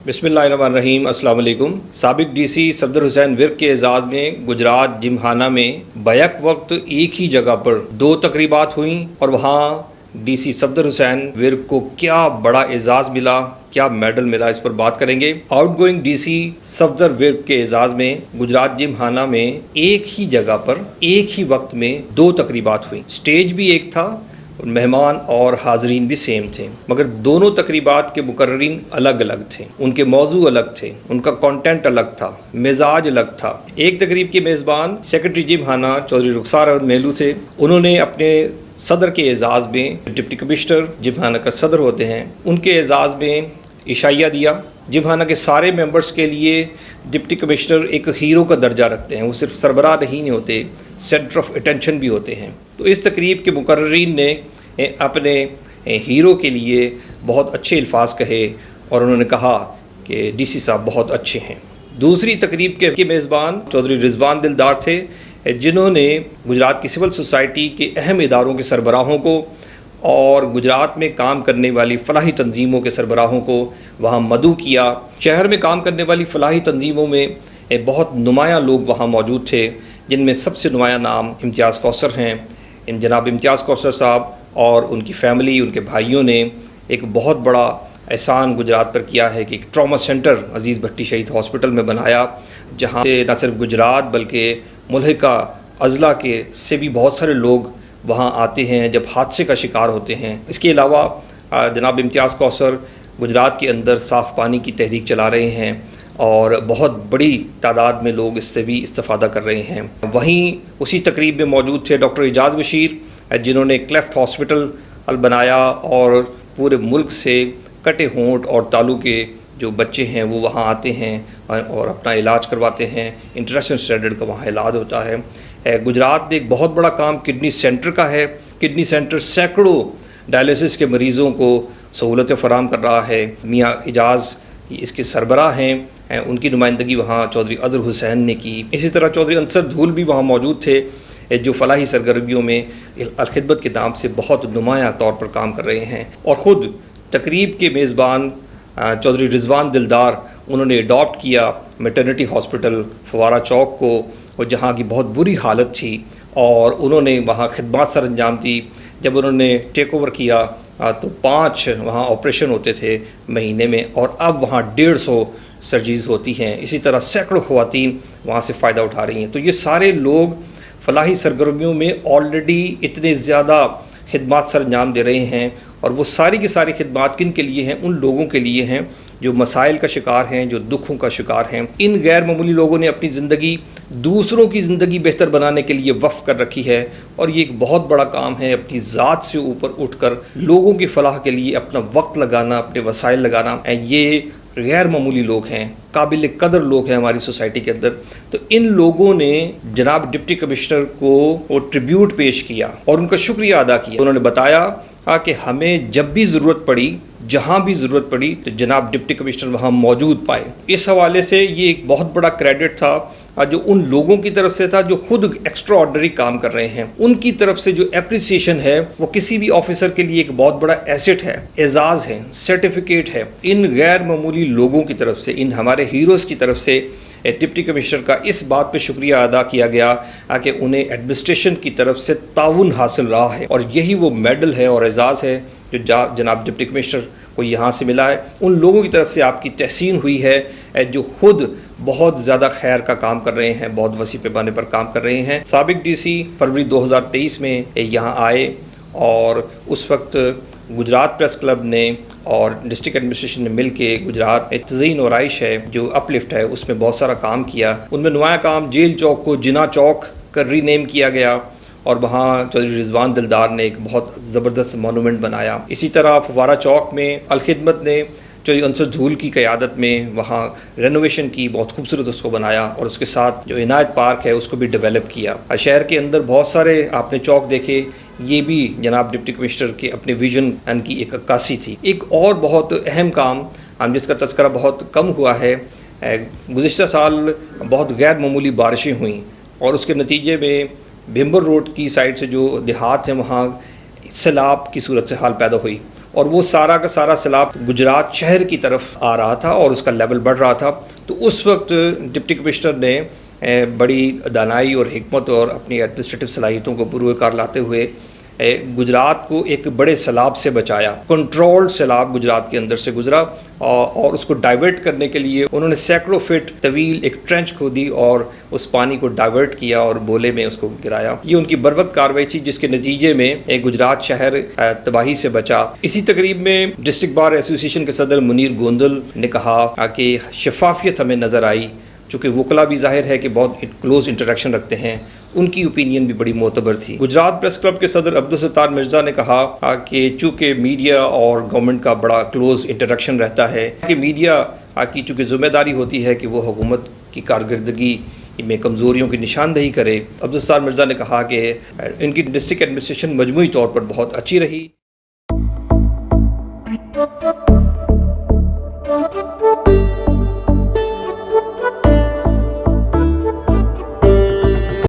بسم اللہ الرحمن الرحیم۔ السلام علیکم۔ سابق ڈی سی صفدر حسین ورک کے اعزاز میں گجرات جمخانہ میں بیک وقت ایک ہی جگہ پر دو تقریبات ہوئیں اور وہاں ڈی سی صفدر حسین ورک کو کیا بڑا اعزاز ملا، کیا میڈل ملا، اس پر بات کریں گے۔ Outgoing D C Safdar Virk کے اعزاز میں گجرات جمخانہ میں ایک ہی جگہ پر ایک ہی وقت میں دو تقریبات ہوئیں۔ سٹیج بھی ایک تھا، مہمان اور حاضرین بھی سیم تھے، مگر دونوں تقریبات کے مقررین الگ الگ تھے، ان کے موضوع الگ تھے، ان کا کنٹینٹ الگ تھا، مزاج الگ تھا۔ ایک تقریب کے میزبان سیکرٹری جمخانہ چودھری رخسار احمد میلو تھے۔ انہوں نے اپنے صدر کے اعزاز میں، ڈپٹی کمشنر جمخانہ کا صدر ہوتے ہیں، ان کے اعزاز میں عشائیہ دیا۔ جمخانہ کے سارے ممبرز کے لیے ڈپٹی کمشنر ایک ہیرو کا درجہ رکھتے ہیں، وہ صرف سربراہ نہیں ہوتے، سینٹر آف اٹینشن بھی ہوتے ہیں۔ تو اس تقریب کے مقررین نے اپنے ہیرو کے لیے بہت اچھے الفاظ کہے اور انہوں نے کہا کہ ڈی سی صاحب بہت اچھے ہیں۔ دوسری تقریب کے میزبان چودھری رضوان دلدار تھے، جنہوں نے گجرات کی سول سوسائٹی کے اہم اداروں کے سربراہوں کو اور گجرات میں کام کرنے والی فلاحی تنظیموں کے سربراہوں کو وہاں مدعو کیا۔ شہر میں کام کرنے والی فلاحی تنظیموں میں بہت نمایاں لوگ وہاں موجود تھے، جن میں سب سے نمایاں نام امتیاز کوثر ہیں۔ جناب امتیاز کوثر صاحب اور ان کی فیملی، ان کے بھائیوں نے ایک بہت بڑا احسان گجرات پر کیا ہے کہ ایک ٹراما سینٹر عزیز بھٹی شہید ہاسپٹل میں بنایا، جہاں سے نہ صرف گجرات بلکہ ملحقہ اضلاع کے سے بھی بہت سارے لوگ وہاں آتے ہیں جب حادثے کا شکار ہوتے ہیں۔ اس کے علاوہ جناب امتیاز کوثر گجرات کے اندر صاف پانی کی تحریک چلا رہے ہیں اور بہت بڑی تعداد میں لوگ اس سے بھی استفادہ کر رہے ہیں۔ وہیں اسی تقریب میں موجود تھے ڈاکٹر اعجاز بشیر، جنہوں نے کلیفٹ ہاسپٹل بنایا اور پورے ملک سے کٹے ہونٹ اور تالو کے جو بچے ہیں وہ وہاں آتے ہیں اور اپنا علاج کرواتے ہیں۔ انٹرنیشنل اسٹینڈرڈ کا وہاں علاج ہوتا ہے۔ گجرات میں ایک بہت بڑا کام کڈنی سینٹر کا ہے۔ کڈنی سینٹر سینکڑوں ڈائلیسس کے مریضوں کو سہولتیں فراہم کر رہا ہے۔ میاں اعجاز اس کے سربراہ ہیں، ان کی نمائندگی وہاں چودھری اظہر حسین نے کی۔ اسی طرح چودھری انصر دھول بھی وہاں موجود تھے، جو فلاحی سرگرمیوں میں الخدمت کے نام سے بہت نمایاں طور پر کام کر رہے ہیں۔ اور خود تقریب کے میزبان چودھری رضوان دلدار، انہوں نے اڈاپٹ کیا میٹرنٹی ہاسپٹل فوارہ چوک کو، اور جہاں کی بہت بری حالت تھی، اور انہوں نے وہاں خدمات سر انجام دی۔ جب انہوں نے ٹیک اوور کیا تو 5 وہاں آپریشن ہوتے تھے مہینے میں، اور اب وہاں 150 سرجریز ہوتی ہیں۔ اسی طرح سینکڑوں خواتین وہاں سے فائدہ اٹھا رہی ہیں۔ تو یہ سارے لوگ فلاحی سرگرمیوں میں آلریڈی اتنے زیادہ خدمات سر انجام دے رہے ہیں، اور وہ ساری کی ساری خدمات کن کے لیے ہیں؟ ان لوگوں کے لیے ہیں جو مسائل کا شکار ہیں، جو دکھوں کا شکار ہیں۔ ان غیر معمولی لوگوں نے اپنی زندگی دوسروں کی زندگی بہتر بنانے کے لیے وقف کر رکھی ہے، اور یہ ایک بہت بڑا کام ہے اپنی ذات سے اوپر اٹھ کر لوگوں کی فلاح کے لیے اپنا وقت لگانا، اپنے وسائل لگانا۔ یہ غیر معمولی لوگ ہیں، قابل قدر لوگ ہیں ہماری سوسائٹی کے اندر۔ تو ان لوگوں نے جناب ڈپٹی کمشنر کو ٹریبیوٹ پیش کیا اور ان کا شکریہ ادا کیا۔ انہوں نے بتایا کہ ہمیں جب بھی ضرورت پڑی، جہاں بھی ضرورت پڑی، تو جناب ڈپٹی کمشنر وہاں موجود پائے۔ اس حوالے سے یہ ایک بہت بڑا کریڈٹ تھا جو ان لوگوں کی طرف سے تھا جو خود ایکسٹرا آرڈنری کام کر رہے ہیں۔ ان کی طرف سے جو اپریسیشن ہے وہ کسی بھی آفیسر کے لیے ایک بہت بڑا ایسٹ ہے، اعزاز ہے، سرٹیفکیٹ ہے۔ ان غیر معمولی لوگوں کی طرف سے، ان ہمارے ہیروز کی طرف سے ڈپٹی کمشنر کا اس بات پہ شکریہ ادا کیا گیا کہ انہیں ایڈمنسٹریشن کی طرف سے تعاون حاصل رہا ہے، اور یہی وہ میڈل ہے اور اعزاز ہے جو جناب ڈپٹی کمشنر کو یہاں سے ملا ہے۔ ان لوگوں کی طرف سے آپ کی تحسین ہوئی ہے جو خود بہت زیادہ خیر کا کام کر رہے ہیں، بہت وسیع پیمانے پر کام کر رہے ہیں۔ سابق ڈی سی فروری 2023 میں یہاں آئے، اور اس وقت گجرات پریس کلب نے اور ڈسٹرکٹ ایڈمنسٹریشن نے مل کے گجرات تزئین و آرائش ہے جو اپ لفٹ ہے، اس میں بہت سارا کام کیا۔ ان میں نمایاں کام جیل چوک کو جناح چوک کا ری نیم کیا گیا، اور وہاں چودھری رضوان دلدار نے ایک بہت زبردست مونومنٹ بنایا۔ اسی طرح فوارہ چوک میں الخدمت نے چودھری انصر دھول کی قیادت میں وہاں رینوویشن کی، بہت خوبصورت اس کو بنایا، اور اس کے ساتھ جو عنایت پارک ہے اس کو بھی ڈیولپ کیا۔ شہر کے اندر بہت سارے آپ نے چوک دیکھے، یہ بھی جناب ڈپٹی کمشنر کے اپنے ویژن کی ایک عکاسی تھی۔ ایک اور بہت اہم کام جس کا تذکرہ بہت کم ہوا ہے، گزشتہ سال بہت غیر معمولی بارشیں ہوئیں، اور اس کے نتیجے میں بھمبر روڈ کی سائڈ سے جو دیہات ہیں وہاں سیلاب کی صورت سے حال پیدا ہوئی، اور وہ سارا کا سارا سیلاب گجرات شہر کی طرف آ رہا تھا اور اس کا لیول بڑھ رہا تھا. تو اس وقت ڈپٹی کمشنر نے بڑی دانائی اور حکمت اور اپنی ایڈمنسٹریٹو صلاحیتوں کو بروئے کار لاتے ہوئے گجرات کو ایک بڑے سیلاب سے بچایا. کنٹرولڈ سیلاب گجرات کے اندر سے گزرا اور اس کو ڈائیورٹ کرنے کے لیے انہوں نے سینکڑوں فٹ طویل ایک ٹرنچ کھودی اور اس پانی کو ڈائیورٹ کیا اور بولے میں اس کو گرایا. یہ ان کی بروقت کارروائی تھی جس کے نتیجے میں گجرات شہر تباہی سے بچا. اسی تقریب میں ڈسٹرکٹ بار ایسوسی ایشن کے صدر منیر گوندل نے کہا کہ شفافیت ہمیں نظر آئی، چونکہ وکلاء بھی ظاہر ہے کہ بہت کلوز انٹریکشن رکھتے ہیں، ان کی اوپینین بھی بڑی معتبر تھی. گجرات پریس کلب کے صدر عبدالستار مرزا نے کہا کہ چونکہ میڈیا اور گورنمنٹ کا بڑا کلوز انٹریکشن رہتا ہے کہ میڈیا کی چونکہ ذمہ داری ہوتی ہے کہ وہ حکومت کی کارکردگی میں کمزوریوں کی نشاندہی کرے. عبدالستار مرزا نے کہا کہ ان کی ڈسٹرکٹ ایڈمنسٹریشن مجموعی طور پر بہت اچھی رہی.